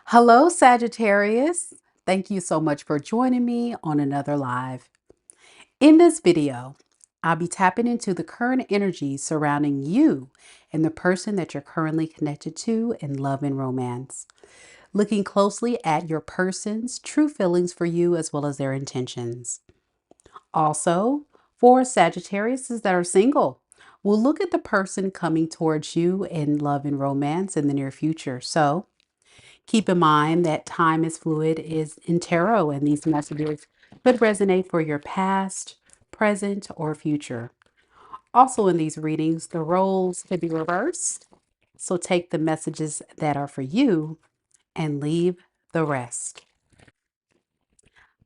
Hello, Sagittarius. Thank you so much for joining me on another live. In this video, I'll be tapping into the current energy surrounding you and the person that you're currently connected to in love and romance, looking closely at your person's true feelings for you as well as their intentions. Also, for Sagittarius that are single, we'll look at the person coming towards you in love and romance in the near future. So, keep in mind that time is fluid is in tarot, and these messages could resonate for your past, present, or future. Also, in these readings, the roles could be reversed. So take the messages that are for you and leave the rest.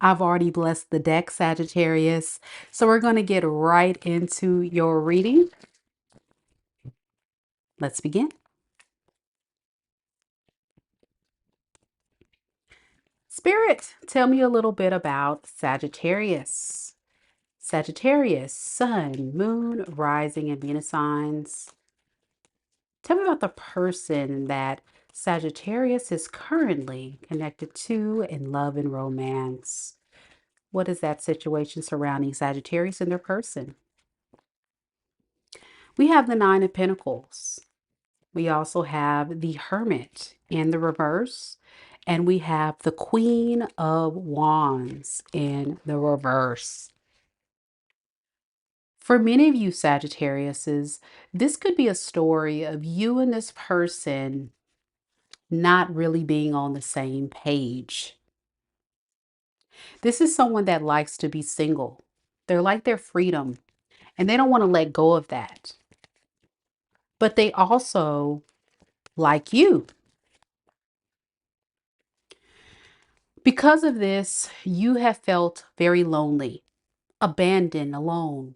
I've already blessed the deck, Sagittarius. So we're going to get right into your reading. Let's begin. Spirit, tell me a little bit about Sagittarius. Sagittarius, Sun, Moon, Rising, and Venus signs. Tell me about the person that Sagittarius is currently connected to in love and romance. What is that situation surrounding Sagittarius and their person? We have the Nine of Pentacles. We also have the Hermit in the reverse. And we have the Queen of Wands in the reverse. For many of you Sagittariuses, this could be a story of you and this person not really being on the same page. This is someone that likes to be single. They're like their freedom and they don't want to let go of that. But they also like you. Because of this, you have felt very lonely, abandoned, alone.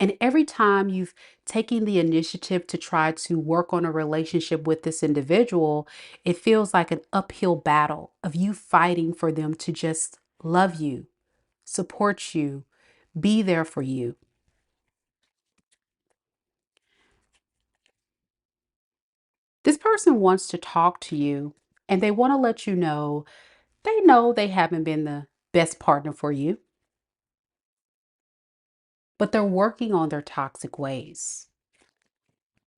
And every time you've taken the initiative to try to work on a relationship with this individual, it feels like an uphill battle of you fighting for them to just love you, support you, be there for you. This person wants to talk to you and they want to let you know they haven't been the best partner for you, but they're working on their toxic ways.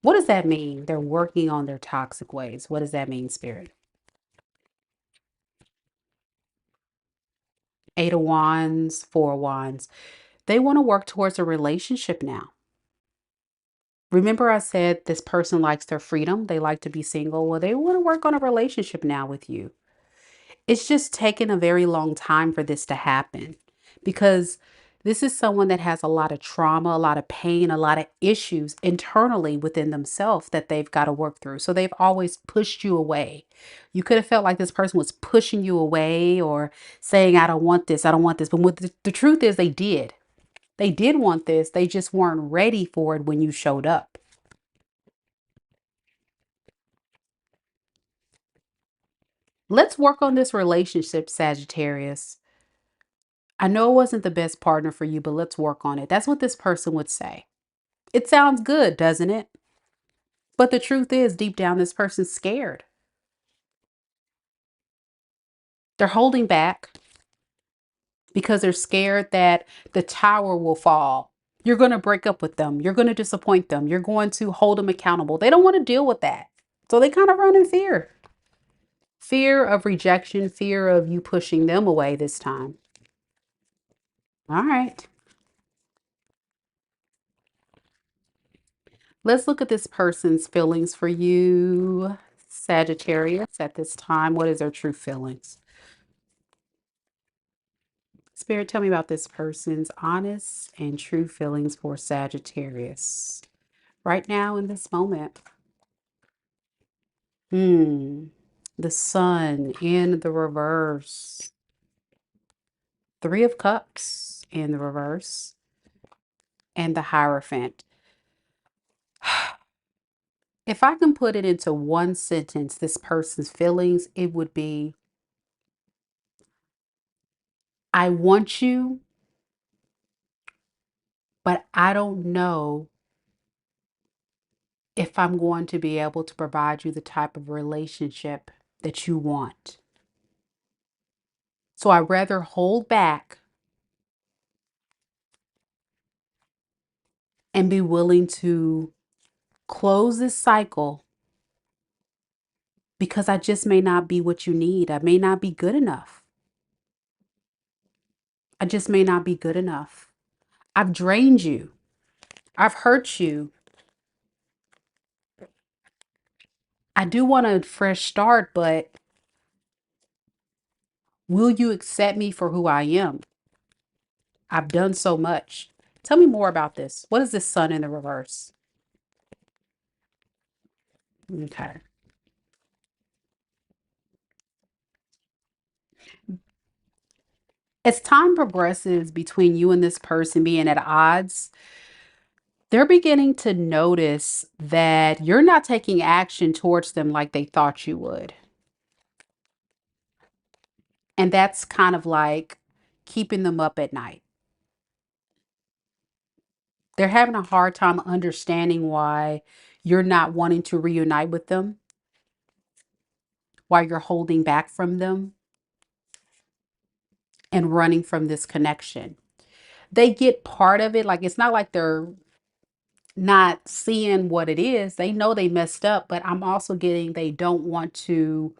What does that mean? They're working on their toxic ways. What does that mean, Spirit? Eight of Wands, Four of Wands. They want to work towards a relationship now. Remember, I said this person likes their freedom. They like to be single. Well, they want to work on a relationship now with you. It's just taken a very long time for this to happen because this is someone that has a lot of trauma, a lot of pain, a lot of issues internally within themselves that they've got to work through. So they've always pushed you away. You could have felt like this person was pushing you away or saying, I don't want this, I don't want this. But what the truth is, they did. They did want this. They just weren't ready for it when you showed up. Let's work on this relationship, Sagittarius. I know it wasn't the best partner for you, but let's work on it. That's what this person would say. It sounds good, doesn't it? But the truth is, deep down, this person's scared. They're holding back because they're scared that the tower will fall. You're going to break up with them. You're going to disappoint them. You're going to hold them accountable. They don't want to deal with that. So they kind of run in fear. Fear of rejection, fear of you pushing them away this time. All right. Let's look at this person's feelings for you, Sagittarius, at this time. What is their true feelings? Spirit, tell me about this person's honest and true feelings for Sagittarius right now in this moment. Hmm. The Sun in the reverse. Three of Cups in the reverse. And the Hierophant. If I can put it into one sentence, this person's feelings, it would be, I want you, but I don't know if I'm going to be able to provide you the type of relationship that you want. So I'd rather hold back and be willing to close this cycle because I just may not be what you need. I may not be good enough. I just may not be good enough. I've drained you. I've hurt you. I do want a fresh start, but will you accept me for who I am? I've done so much. Tell me more about this. What is this sun in the reverse? Okay. As time progresses between you and this person being at odds, they're beginning to notice that you're not taking action towards them like they thought you would. And that's kind of like keeping them up at night. They're having a hard time understanding why you're not wanting to reunite with them, why you're holding back from them and running from this connection. They get part of it. Like it's not like they're not seeing what it is. They know they messed up, but I'm also getting they don't want to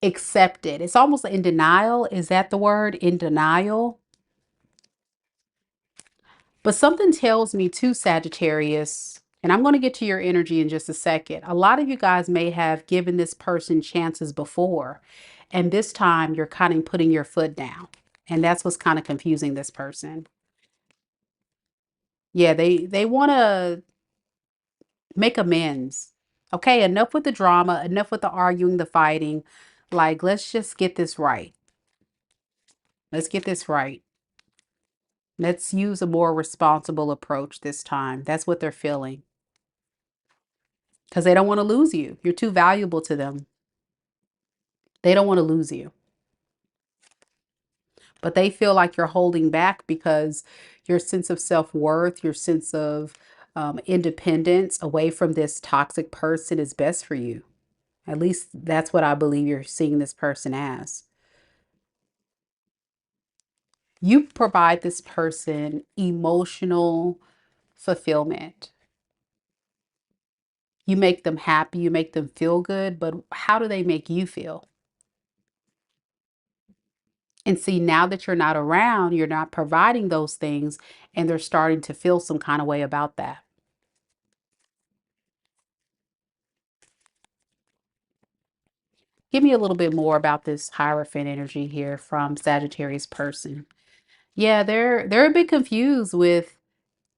accept it. It's almost in denial. Is that the word? In denial? But something tells me too, Sagittarius, and I'm going to get to your energy in just a second. A lot of you guys may have given this person chances before, and this time you're kind of putting your foot down. And that's what's kind of confusing this person. Yeah, they want to make amends. Okay, enough with the drama, enough with the arguing, the fighting. Like, let's just get this right. Let's get this right. Let's use a more responsible approach this time. That's what they're feeling. Because they don't want to lose you. You're too valuable to them. They don't want to lose you. But they feel like you're holding back because your sense of self-worth, your sense of independence away from this toxic person is best for you. At least that's what I believe you're seeing this person as. You provide this person emotional fulfillment. You make them happy, you make them feel good, but how do they make you feel? And see, now that you're not around, you're not providing those things, and they're starting to feel some kind of way about that. Give me a little bit more about this Hierophant energy here from Sagittarius person. Yeah, they're a bit confused with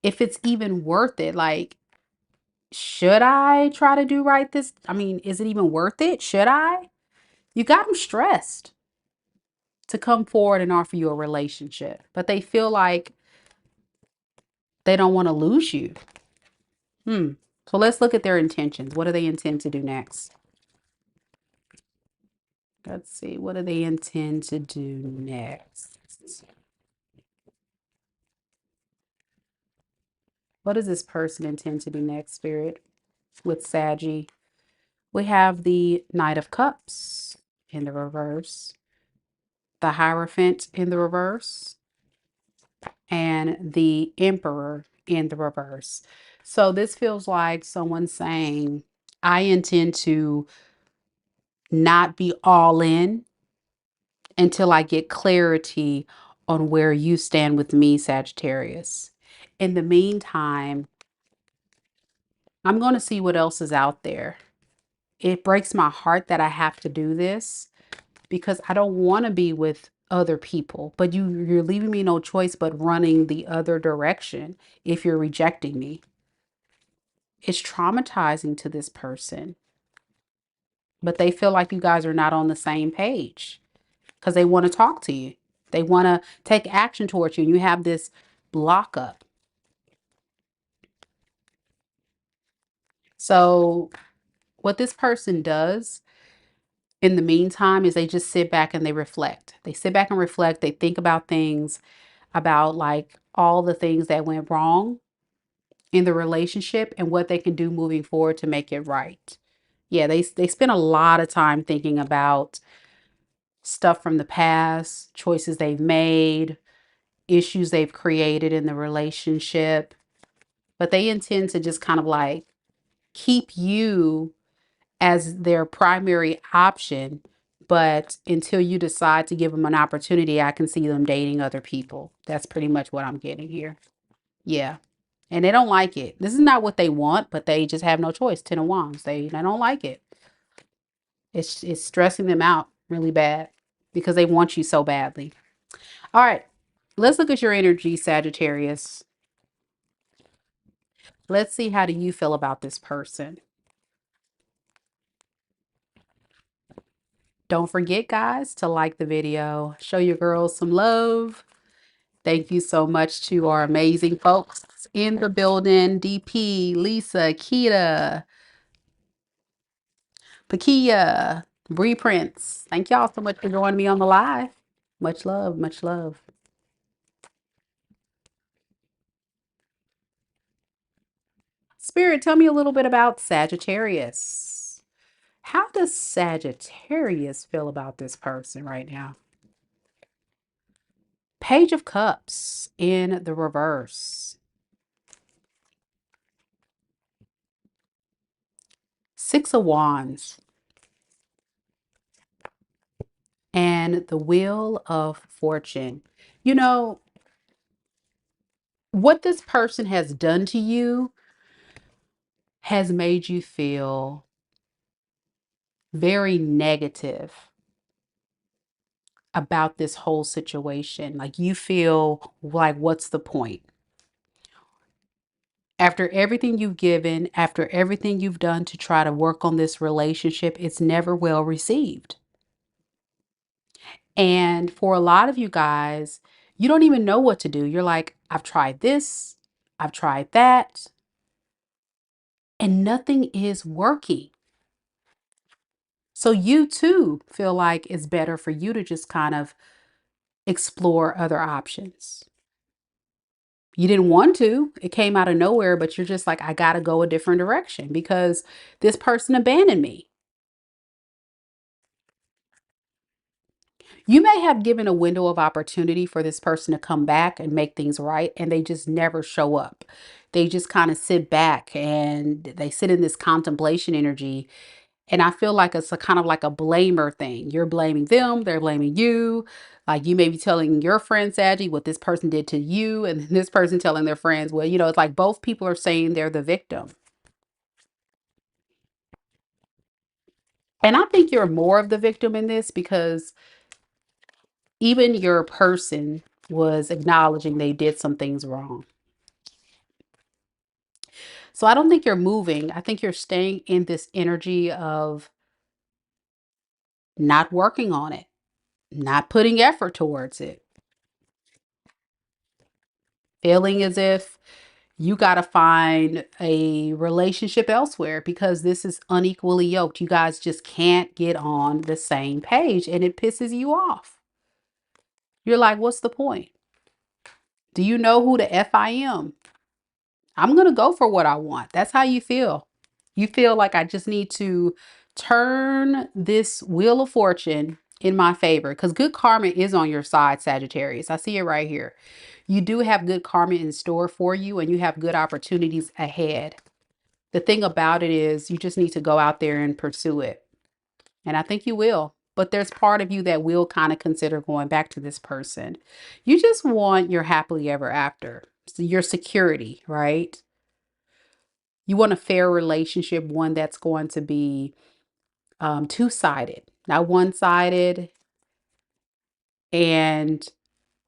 if it's even worth it. Like, should I try to do right this? I mean, is it even worth it? Should I? You got them stressed to come forward and offer you a relationship, but they feel like they don't want to lose you. Hmm. So let's look at their intentions. What do they intend to do next? Let's see. What do they intend to do next? What does this person intend to do next, Spirit, with Saggy? We have the Knight of Cups in the reverse, the Hierophant in the reverse, and the Emperor in the reverse. So this feels like someone saying, I intend to not be all in until I get clarity on where you stand with me, Sagittarius. In the meantime, I'm going to see what else is out there. It breaks my heart that I have to do this because I don't want to be with other people, but you're leaving me no choice but running the other direction if you're rejecting me. It's traumatizing to this person, but they feel like you guys are not on the same page because they want to talk to you. They want to take action towards you. And you have this block up. So what this person does in the meantime is they just sit back and they reflect. They sit back and reflect. They think about things, about like all the things that went wrong in the relationship and what they can do moving forward to make it right. Yeah, they spend a lot of time thinking about stuff from the past, choices they've made, issues they've created in the relationship, but they intend to just kind of like keep you as their primary option. But until you decide to give them an opportunity, I can see them dating other people. That's pretty much what I'm getting here. Yeah. And they don't like it. This is not what they want, but they just have no choice. Ten of Wands. They don't like it. It's stressing them out really bad because they want you so badly. All right. Let's look at your energy, Sagittarius. Let's see, how do you feel about this person? Don't forget, guys, to like the video, show your girls some love. Thank you so much to our amazing folks in the building: DP, Lisa, Kita, Pakia, Bree Prince. Thank y'all so much for joining me on the live. Much love, much love. Spirit, tell me a little bit about Sagittarius. How does Sagittarius feel about this person right now? Page of Cups in the reverse. Six of Wands. And the Wheel of Fortune. You know, what this person has done to you has made you feel very negative about this whole situation. Like you feel like, what's the point? After everything you've given, after everything you've done to try to work on this relationship, it's never well received. And for a lot of you guys, you don't even know what to do. You're like, I've tried this, I've tried that, and nothing is working. So you too feel like it's better for you to just kind of explore other options. You didn't want to, it came out of nowhere, but you're just like, I got to go a different direction because this person abandoned me. You may have given a window of opportunity for this person to come back and make things right, and they just never show up. They just kind of sit back and they sit in this contemplation energy. And I feel like it's a kind of like a blamer thing. You're blaming them, they're blaming you. Like you may be telling your friend Saggy what this person did to you, and this person telling their friends, well, it's like both people are saying they're the victim. And I think you're more of the victim in this because even your person was acknowledging they did some things wrong. So I don't think you're moving. I think you're staying in this energy of not working on it, not putting effort towards it, feeling as if you got to find a relationship elsewhere because this is unequally yoked. You guys just can't get on the same page and it pisses you off. You're like, what's the point? Do you know who the F I am? I'm going to go for what I want. That's how you feel. You feel like I just need to turn this wheel of fortune in my favor because good karma is on your side, Sagittarius. I see it right here. You do have good karma in store for you and you have good opportunities ahead. The thing about it is you just need to go out there and pursue it. And I think you will. But there's part of you that will kind of consider going back to this person. You just want your happily ever after, so your security, right? You want a fair relationship, one that's going to be two-sided, not one-sided. And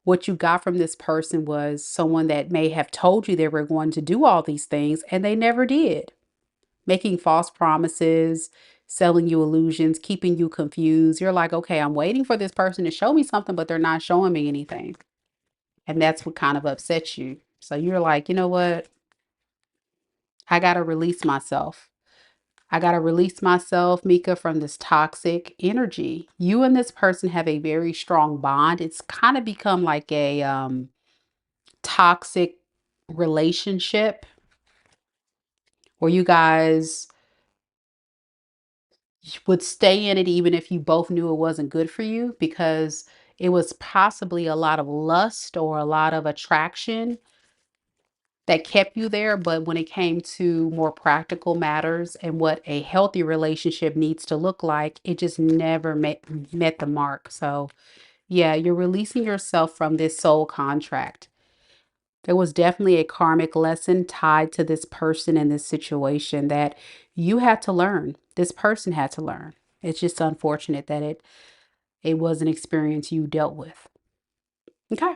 what you got from this person was someone that may have told you they were going to do all these things and they never did. Making false promises, selling you illusions, keeping you confused. You're like, okay, I'm waiting for this person to show me something, but they're not showing me anything. And that's what kind of upsets you. So you're like, you know what? I got to release myself. I got to release myself, Mika, from this toxic energy. You and this person have a very strong bond. It's kind of become like a toxic relationship where you guys would stay in it even if you both knew it wasn't good for you, because it was possibly a lot of lust or a lot of attraction that kept you there. But when it came to more practical matters and what a healthy relationship needs to look like, it just never met the mark. So, yeah, you're releasing yourself from this soul contract. There was definitely a karmic lesson tied to this person in this situation that you had to learn. This person had to learn. It's just unfortunate that it was an experience you dealt with. Okay.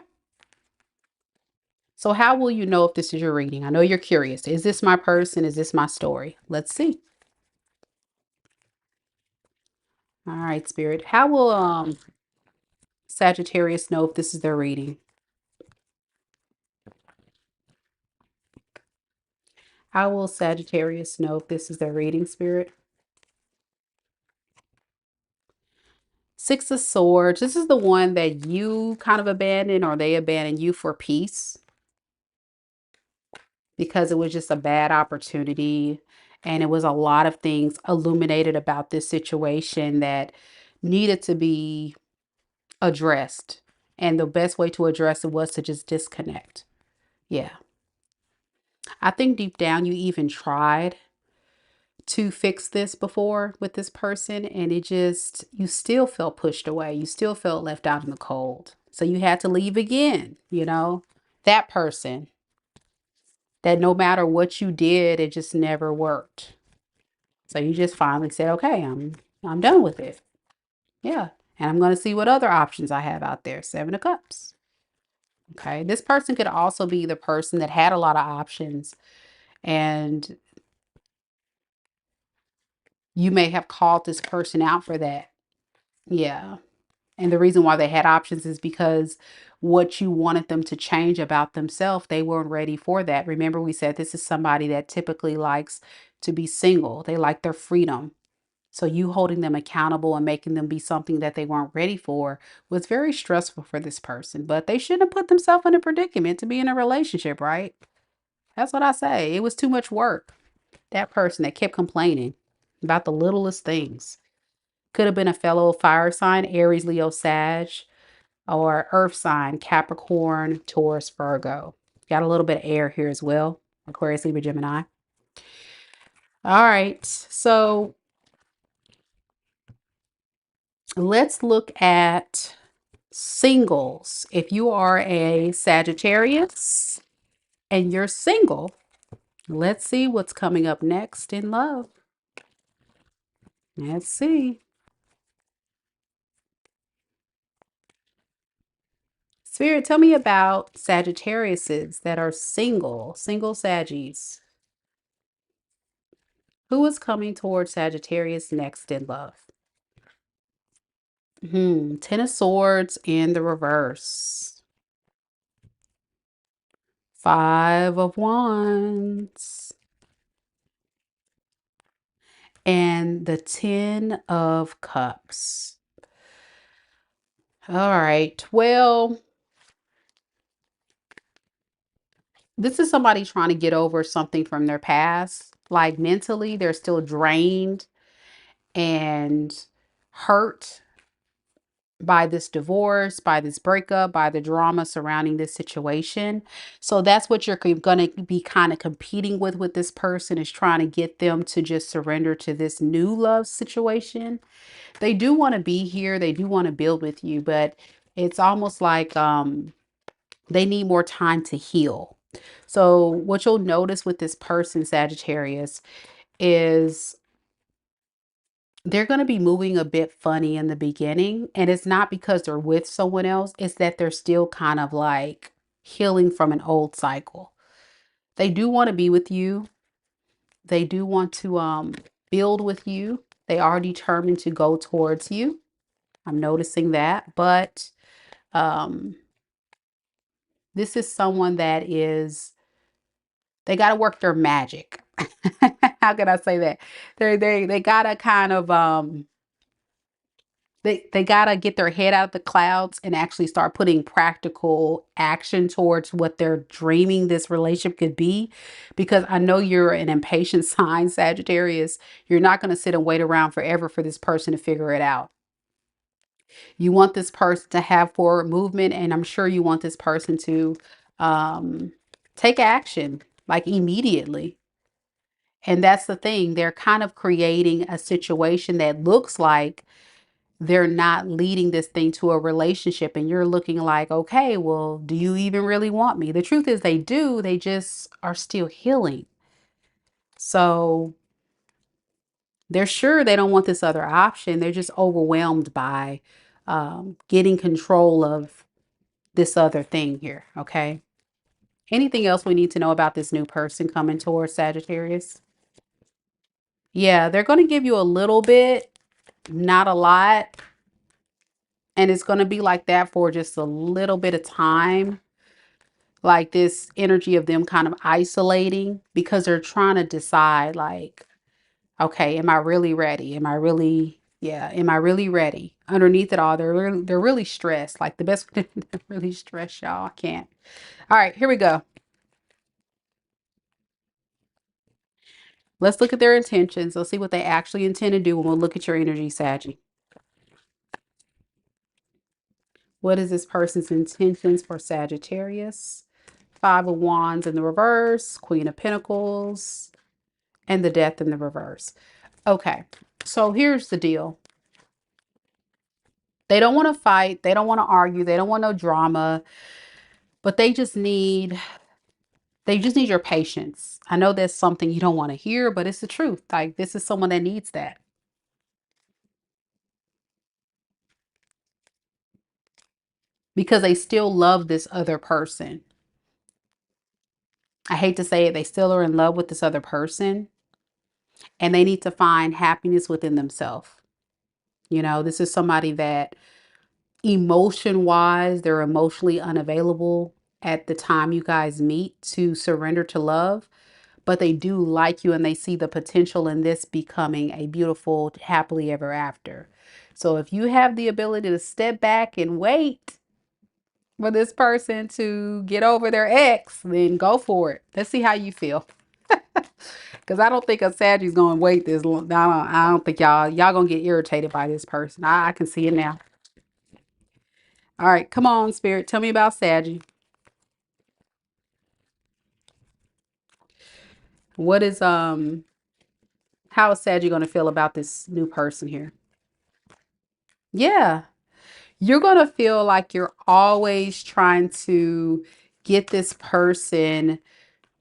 So how will you know if this is your reading? I know you're curious. Is this my person? Is this my story? Let's see. All right, Spirit. How will Sagittarius know if this is their reading? How will Sagittarius know if this is their reading, Spirit? Six of Swords. This is the one that you kind of abandoned, or they abandoned you for peace because it was just a bad opportunity. And it was a lot of things illuminated about this situation that needed to be addressed. And the best way to address it was to just disconnect. Yeah. I think deep down you even tried to fix this before with this person, and you still felt pushed away. You still felt left out in the cold. So you had to leave again, that person that no matter what you did, it just never worked. So you just finally said, okay, I'm done with it. Yeah. And I'm going to see what other options I have out there. Seven of Cups. Okay. This person could also be the person that had a lot of options, and you may have called this person out for that. Yeah. And the reason why they had options is because what you wanted them to change about themselves, they weren't ready for that. Remember, we said this is somebody that typically likes to be single. They like their freedom. So you holding them accountable and making them be something that they weren't ready for was very stressful for this person. But they shouldn't have put themselves in a predicament to be in a relationship, right? That's what I say. It was too much work. That person that kept complaining about the littlest things. Could have been a fellow fire sign, Aries, Leo, Sag, or earth sign, Capricorn, Taurus, Virgo. Got a little bit of air here as well. Aquarius, Libra, Gemini. All right. So let's look at singles. If you are a Sagittarius and you're single, let's see what's coming up next in love. Let's see. Spirit, tell me about Sagittariuses that are single Saggies. Who is coming towards Sagittarius next in love? Ten of Swords in the reverse. Five of Wands. And the Ten of Cups. All right. Well, this is somebody trying to get over something from their past. Like mentally, they're still drained and hurt by this divorce, by this breakup, by the drama surrounding this situation. So that's what you're going to be kind of competing with this person, is trying to get them to just surrender to this new love situation. They do want to be here. They do want to build with you, but it's almost like they need more time to heal. So what you'll notice with this person, Sagittarius, is they're going to be moving a bit funny in the beginning. And it's not because they're with someone else, it's that they're still kind of like healing from an old cycle. They do want to be with you. They do want to build with you. They are determined to go towards you. I'm noticing that. But um, this is someone that they got to work their magic. How can I say that? They got to kind of they gotta get their head out of the clouds and actually start putting practical action towards what they're dreaming this relationship could be. Because I know you're an impatient sign, Sagittarius. You're not going to sit and wait around forever for this person to figure it out. You want this person to have forward movement, and I'm sure you want this person to um, take action like immediately. And that's the thing. They're kind of creating a situation that looks like they're not leading this thing to a relationship, and you're looking like, okay, well, do you even really want me? The truth is they do, they just are still healing. So they're sure they don't want this other option. They're just overwhelmed by getting control of this other thing here. Okay, anything else we need to know about this new person coming towards Sagittarius? Yeah, they're going to give you a little bit, not a lot, and it's going to be like that for just a little bit of time, like this energy of them kind of isolating because they're trying to decide, like, okay, am I really ready? Am I really, yeah, am I really ready? Underneath it all, they're really stressed. Like the best, they're really stressed, y'all. I can't. All right, here we go. Let's look at their intentions. Let's see what they actually intend to do when we'll look at your energy, Saggy. What is this person's intentions for Sagittarius? Five of Wands in the reverse, Queen of Pentacles, and the Death in the reverse. Okay, so here's the deal. They don't want to fight. They don't want to argue. They don't want no drama, but they just need your patience. I know that's something you don't want to hear, but it's the truth. Like this is someone that needs that because they still love this other person. I hate to say it, they still are in love with this other person and they need to find happiness within themselves. This is somebody that emotion wise, they're emotionally unavailable at the time you guys meet to surrender to love, but they do like you and they see the potential in this becoming a beautiful, happily ever after. So if you have the ability to step back and wait for this person to get over their ex, then go for it. Let's see how you feel. Because I don't think a Sagittarius going to wait this long. I don't think y'all going to get irritated by this person. I can see it now. All right, come on, Spirit. Tell me about Saggy. What is how is Saggy going to feel about this new person here? Yeah. You're going to feel like you're always trying to get this person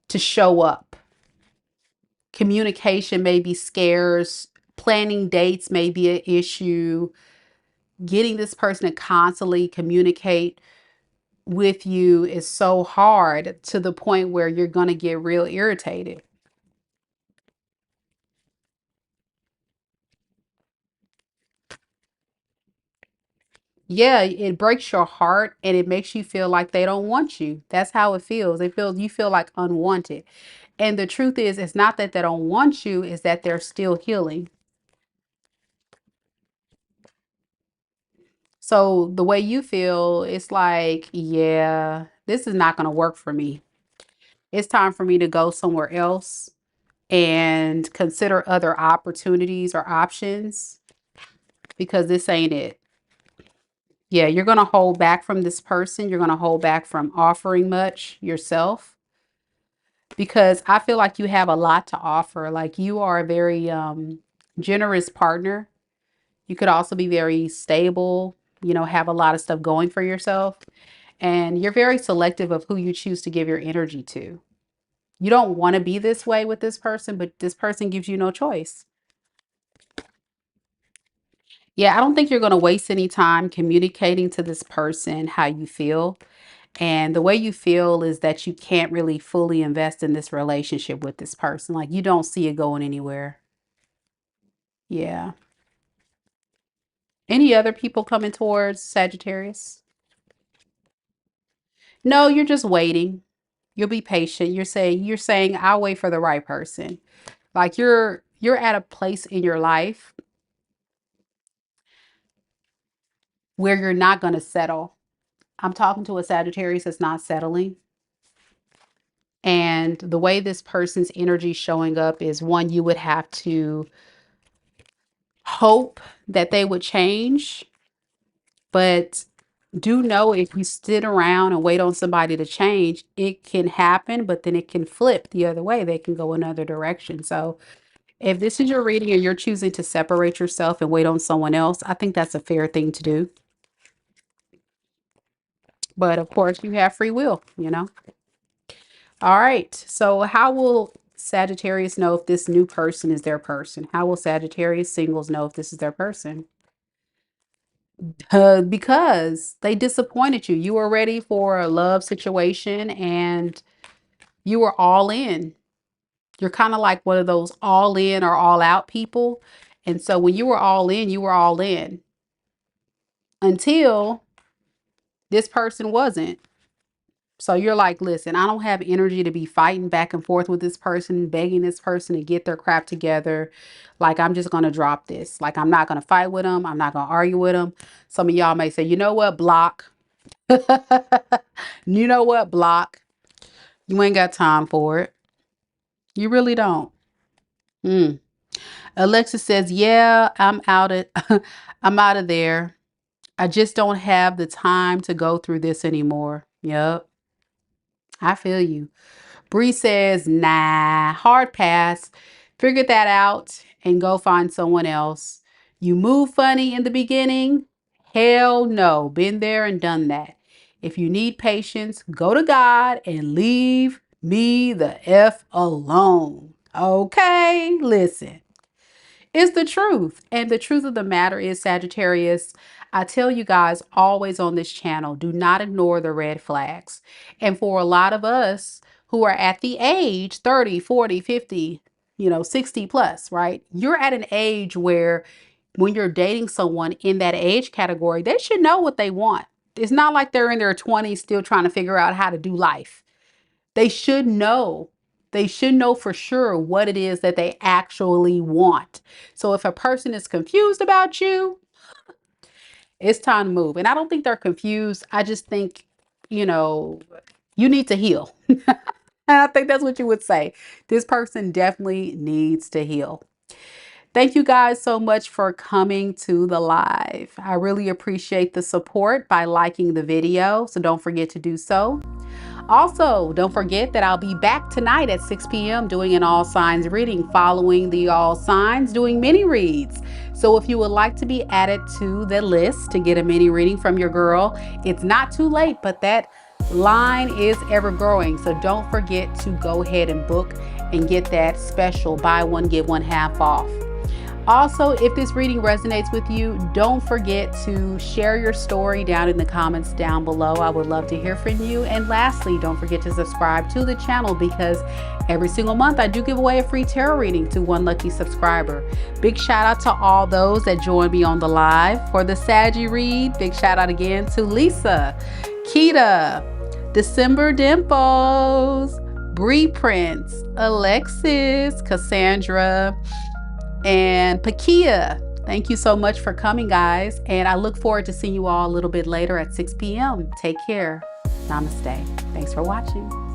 to show up. Communication may be scarce, planning dates may be an issue, getting this person to constantly communicate with you is so hard to the point where you're going to get real irritated. Yeah, it breaks your heart and it makes you feel like they don't want you. That's how it feels. You feel like unwanted. And the truth is, it's not that they don't want you, it's that they're still healing. So the way you feel, it's like, yeah, this is not going to work for me. It's time for me to go somewhere else and consider other opportunities or options because this ain't it. Yeah, you're going to hold back from this person. You're going to hold back from offering much yourself because I feel like you have a lot to offer. Like you are a very generous partner. You could also be very stable, have a lot of stuff going for yourself. And you're very selective of who you choose to give your energy to. You don't want to be this way with this person, but this person gives you no choice. Yeah, I don't think you're going to waste any time communicating to this person how you feel. And the way you feel is that you can't really fully invest in this relationship with this person. Like you don't see it going anywhere. Yeah. Any other people coming towards Sagittarius? No, you're just waiting. You'll be patient. You're saying I'll wait for the right person. Like you're at a place in your life where you're not going to settle. I'm talking to a Sagittarius that's not settling. And the way this person's energy showing up is, one, you would have to hope that they would change, but do know if you sit around and wait on somebody to change, it can happen, but then it can flip the other way. They can go another direction. So if this is your reading and you're choosing to separate yourself and wait on someone else, I think that's a fair thing to do. But of course, you have free will, you know? All right. So how will Sagittarius know if this new person is their person? How will Sagittarius singles know if this is their person? Because they disappointed you. You were ready for a love situation and you were all in. You're kind of like one of those all in or all out people. And so when you were all in, you were all in until this person wasn't. So you're like, listen, I don't have energy to be fighting back and forth with this person, begging this person to get their crap together. Like, I'm just going to drop this. Like, I'm not going to fight with them. I'm not going to argue with them. Some of y'all may say, you know what, block. You know what, block. You ain't got time for it. You really don't. Mm. Alexa says, yeah, I'm out of there. I just don't have the time to go through this anymore. Yep. I feel you. Bree says, nah, hard pass. Figure that out and go find someone else. You move funny in the beginning? Hell no. Been there and done that. If you need patience, go to God and leave me the F alone. Okay, listen. It's the truth. And the truth of the matter is, Sagittarius, I tell you guys always on this channel, do not ignore the red flags. And for a lot of us who are at the age 30, 40, 50, 60 plus, right? You're at an age where when you're dating someone in that age category, they should know what they want. It's not like they're in their 20s still trying to figure out how to do life. They should know. They should know for sure what it is that they actually want. So if a person is confused about you, it's time to move. And I don't think they're confused. I just think, you need to heal. And I think that's what you would say. This person definitely needs to heal. Thank you guys so much for coming to the live. I really appreciate the support by liking the video. So don't forget to do so. Also, don't forget that I'll be back tonight at 6 p.m. doing an all signs reading, following the all signs, doing mini reads. So if you would like to be added to the list to get a mini reading from your girl, it's not too late, but that line is ever growing. So don't forget to go ahead and book and get that special buy one, get one half off. Also, if this reading resonates with you, don't forget to share your story down in the comments down below. I would love to hear from you. And lastly, don't forget to subscribe to the channel because every single month I do give away a free tarot reading to one lucky subscriber. Big shout out to all those that joined me on the live for the Saggy read. Big shout out again to Lisa, Keita, December Dimples, Bree Prince, Alexis, Cassandra, and Pakia. Thank you so much for coming, guys. And I look forward to seeing you all a little bit later at 6 p.m. Take care. Namaste. Thanks for watching.